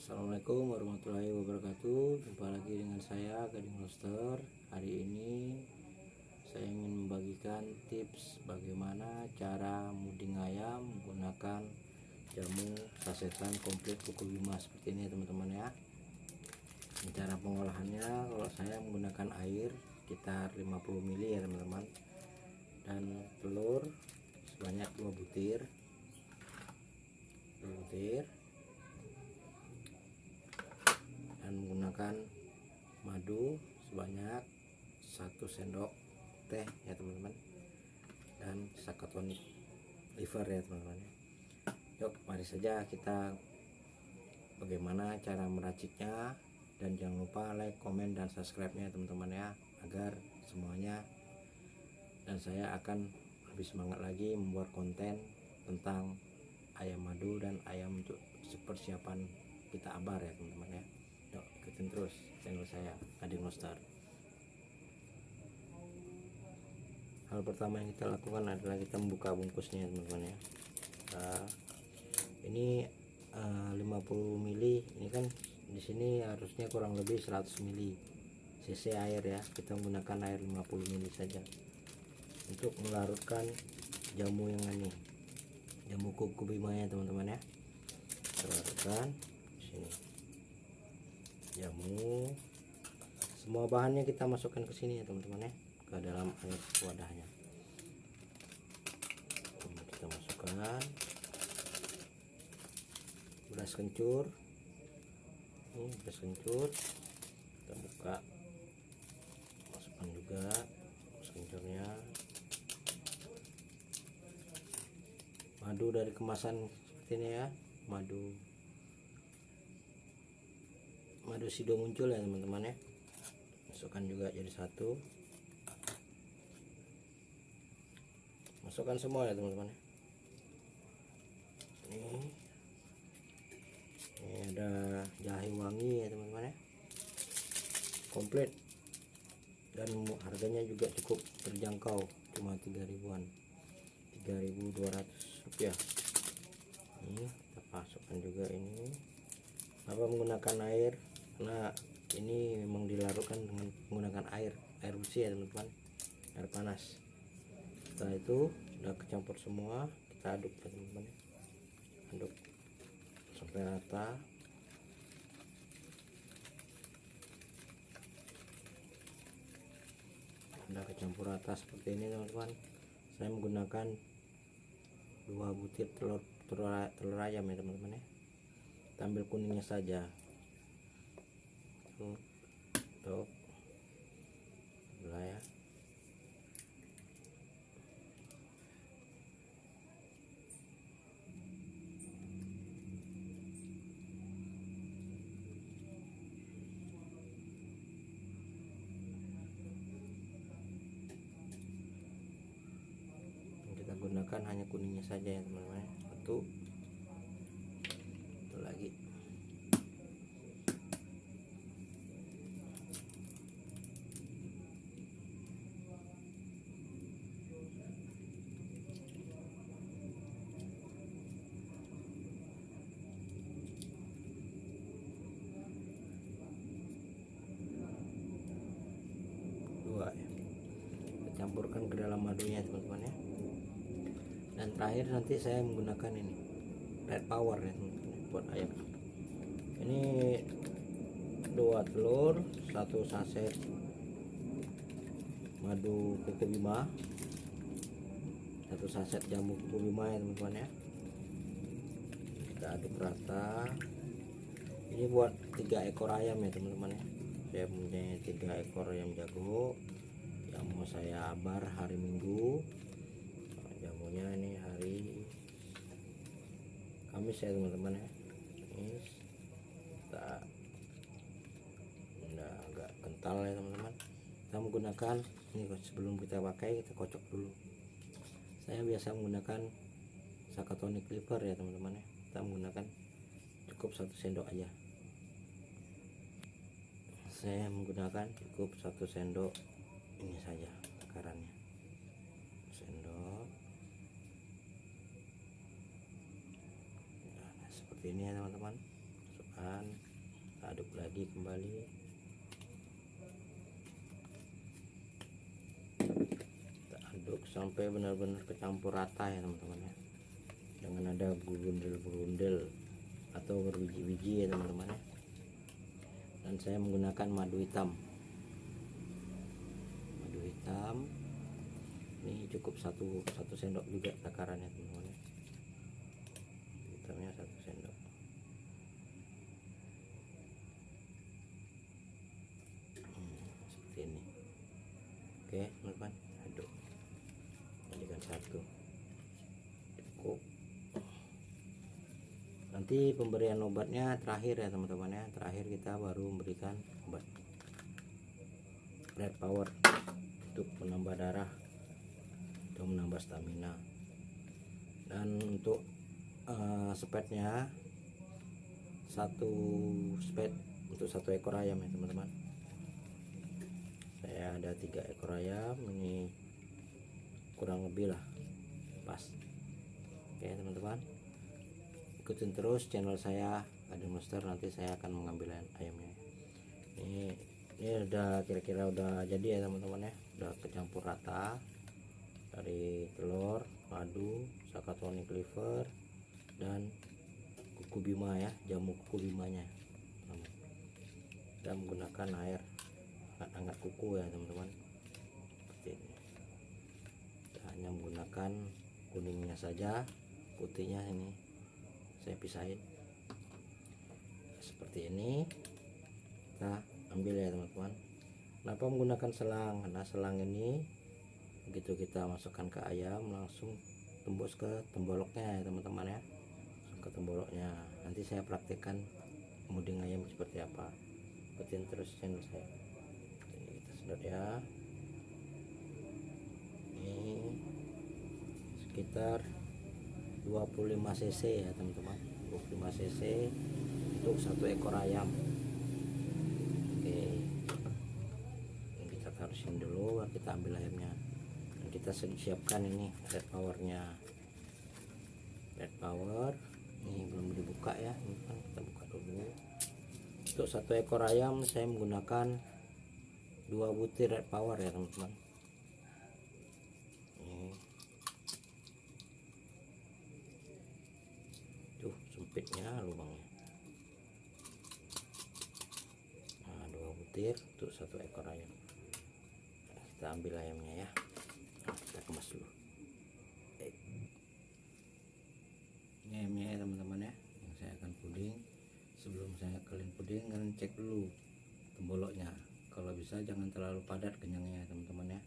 Assalamualaikum warahmatullahi wabarakatuh. Jumpa lagi dengan saya Gading Monster. Hari ini saya ingin membagikan tips bagaimana cara muding ayam menggunakan jamu sasetan komplit kuku Bima seperti ini teman-teman ya. Ini cara pengolahannya, kalau saya menggunakan air sekitar 50 ml ya teman-teman, dan telur sebanyak 2 butir dan menggunakan madu sebanyak 1 sendok teh ya teman-teman, dan sakatonik liver ya teman-teman. Yuk mari saja kita bagaimana cara meraciknya, dan jangan lupa like, komen, dan subscribe nya teman-teman ya, agar semuanya dan saya akan lebih semangat lagi membuat konten tentang ayam madu dan ayam untuk persiapan kita abar ya teman-teman ya. Yuk ikutin terus channel saya Gading Monster. Hal pertama yang kita lakukan adalah kita membuka bungkusnya teman-teman ya. Ini 50 ml, ini kan di sini harusnya kurang lebih 100 ml cc air ya. Kita menggunakan air 50 ml saja untuk melarutkan jamu yang ini, jamu kuku Bima ya teman-teman ya. Kita larutkan sini jamu, semua bahannya kita masukkan ke sini ya teman-teman ya, ke dalam air wadahnya. Kita masukkan beras kencur, ini beras kencur kita buka, masukkan juga beras kencurnya. Madu dari kemasan seperti ini ya, madu sido muncul ya teman-teman ya, masukkan juga jadi satu, masukkan semua ya teman-teman ya. Ini ada jahe wangi ya teman-teman ya, komplit, dan harganya juga cukup terjangkau, cuma 3.000-an, 3.200 rupiah. Ini kita masukkan juga ini. Kenapa menggunakan air? Karena ini memang dilarutkan dengan menggunakan air bersih ya teman-teman, air panas. Setelah itu sudah kecampur semua, kita aduk ya teman-teman, aduk sampai rata. Sudah kecampur rata seperti ini teman-teman. Saya menggunakan 2 butir telur ayam ya teman-teman ya. Kita ambil kuningnya saja untuk belah ya. Kita gunakan hanya kuningnya saja ya teman-teman ya. Satu lagi. Dua ya. Kita campurkan ke dalam madunya teman-teman ya. Dan terakhir nanti saya menggunakan ini red power ya teman-teman buat ayam. Ini 2 telur, 1 saset madu kuku Bima, 1 saset jamu kuku Bima ya teman-teman ya. Kita aduk rata. Ini buat 3 ekor ayam ya teman-teman ya. Saya punya 3 ekor ayam jago yang mau saya abar hari Minggu. Jamunya ini hari Kamis ya teman-teman ya. Ini kita udah agak kental ya teman-teman. Kita menggunakan ini, sebelum kita pakai kita kocok dulu. Saya biasa menggunakan sakatonik liver ya teman-teman ya. Kita menggunakan cukup 1 sendok aja. Saya menggunakan cukup 1 sendok ini saja takarannya, sendok. Nah, seperti ini ya teman-teman, perlahan, aduk lagi kembali. Kita aduk sampai benar-benar kecampur rata ya teman-teman ya, jangan ada berundel-berundel atau berbiji-biji ya teman-teman ya. Dan saya menggunakan madu hitam. Madu hitam ini cukup satu sendok juga takarannya teman-teman ya. Hitamnya 1 sendok. Seperti ini. Oke teman-teman, aduk jadikan satu, cukup. Nanti pemberian obatnya terakhir ya teman-teman ya, terakhir kita baru memberikan obat Red Power untuk menambah darah atau menambah stamina. Dan untuk spetnya, 1 spet untuk 1 ekor ayam ya teman-teman. Saya ada 3 ekor ayam, ini kurang lebih lah pas. Oke teman-teman, ikutin terus channel saya Adin Monster, nanti saya akan mengambil ayamnya. Ini udah kira-kira udah jadi ya teman-teman ya, udah kecampur rata dari telur, madu, Sakatonic liver, dan kuku bima ya, jamu kuku bimanya. Kita menggunakan air hangat kuku ya teman-teman, seperti ini. Kita hanya menggunakan kuningnya saja, putihnya ini saya pisahin seperti ini. Kita ambil ya teman-teman. Kenapa menggunakan selang? Karena selang ini begitu kita masukkan ke ayam langsung tembus ke temboloknya ya teman-teman ya, langsung ke temboloknya. Nanti saya praktekkan muding ayam seperti apa, ikutin terus channel saya. Ini kita sedot ya, ini sekitar 25 cc ya teman-teman, 25 cc untuk 1 ekor ayam. Oke, ini kita taruhin dulu, baru kita ambil ayamnya. Dan kita siapkan ini Red Powernya. Red Power ini belum dibuka ya teman-teman, kita buka dulu. Untuk 1 ekor ayam saya menggunakan 2 butir Red Power ya teman-teman. Sempitnya lubangnya. Nah, 2 butir untuk 1 ekor ayam. Nah, kita ambil ayamnya ya. Nah, kita kemas dulu. Ini ayamnya ya teman-teman ya, yang saya akan puding. Sebelum saya kalian puding, kalian cek dulu temboloknya. Kalau bisa jangan terlalu padat kenyangnya teman-teman ya,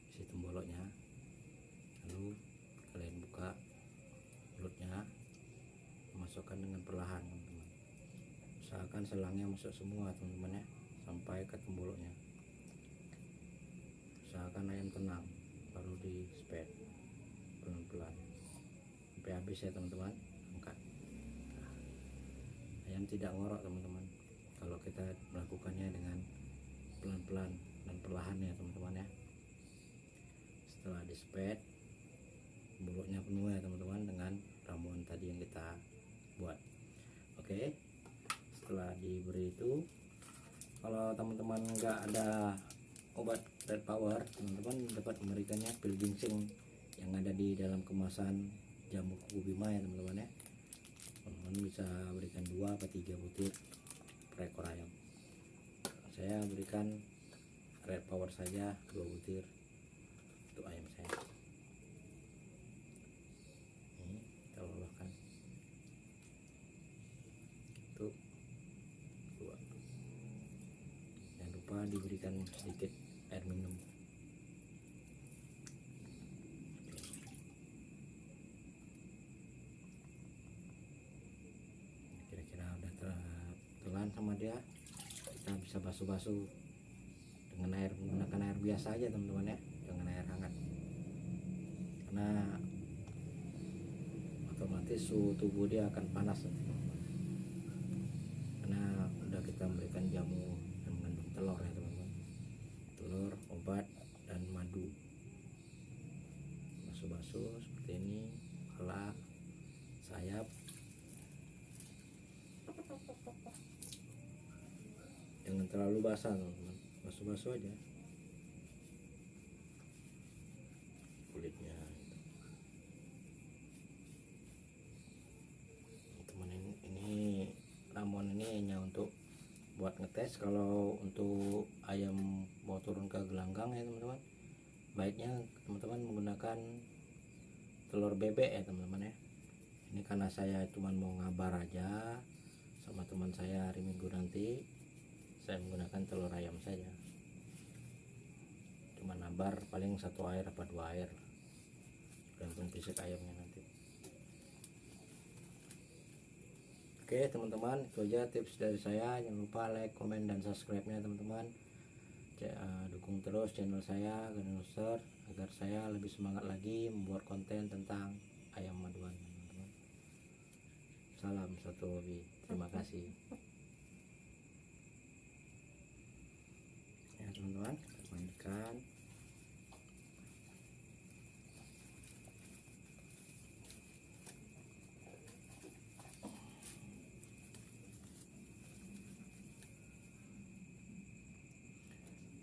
isi temboloknya. Lalu kalian buka mulutnya, masukkan dengan perlahan teman-teman. Usahakan selangnya masuk semua teman-teman ya, sampai ke temboloknya. Usahakan ayam tenang, baru di spet pelan-pelan sampai habis ya teman-teman. Angkat. Nah, ayam tidak ngorok teman-teman kalau kita melakukannya dengan pelan-pelan dan perlahan ya teman-teman ya. Setelah di spet, mulutnya penuh ya teman-teman dengan ramuan tadi yang kita buat. Oke, setelah diberi itu, kalau teman-teman nggak ada obat Red Power, teman-teman dapat memberikannya pil ginseng yang ada di dalam kemasan jamu kuku bima ya teman-teman ya. Teman-teman bisa berikan 2 atau 3 butir per ekor ayam. Saya berikan Red Power saja 2 butir untuk ayam saya. Ini kita loloskan. Tuh, 2. Jangan lupa diberikan sedikit air minum. Kira-kira udah telan sama dia, kita bisa basuh-basuh dengan air, menggunakan air biasa aja teman-teman ya, jangan air hangat, karena otomatis suhu tubuh dia akan panas teman-teman. Karena udah kita memberikan jamu yang mengandung telur ya teman-teman, telur, obat, dan madu. Basuh-basuh seperti ini, kepala, sayap. terlalu basah teman-teman, basuh-basuh aja kulitnya. Teman, ini ramuan ini hanya untuk buat ngetes. Kalau untuk ayam mau turun ke gelanggang ya teman-teman, baiknya teman-teman menggunakan telur bebek ya teman-teman ya. Ini karena saya cuma mau ngabar aja sama teman saya hari Minggu nanti, saya menggunakan telur ayam saja, cuma nabar paling 1 air apa 2 air, gantung fisik ayamnya nanti. Oke teman-teman, itu aja tips dari saya. Jangan lupa like, komen, dan subscribe nya teman-teman. Dukung terus channel saya Ganuser agar saya lebih semangat lagi membuat konten tentang ayam maduan teman-teman. Salam satu hobi, terima kasih ya teman-teman. Mandikan.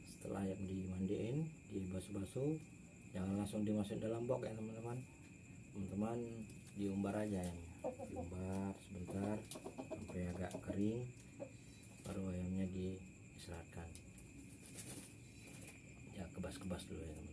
Setelah ayam dimandiin, dibasuh-basuh, jangan langsung dimasukin dalam box ya teman-teman. Teman-teman diumbar aja ayamnya, diumbar sebentar sampai agak kering, baru ayamnya diistirahatkan ya, kebas-kebas dulu ya teman-teman.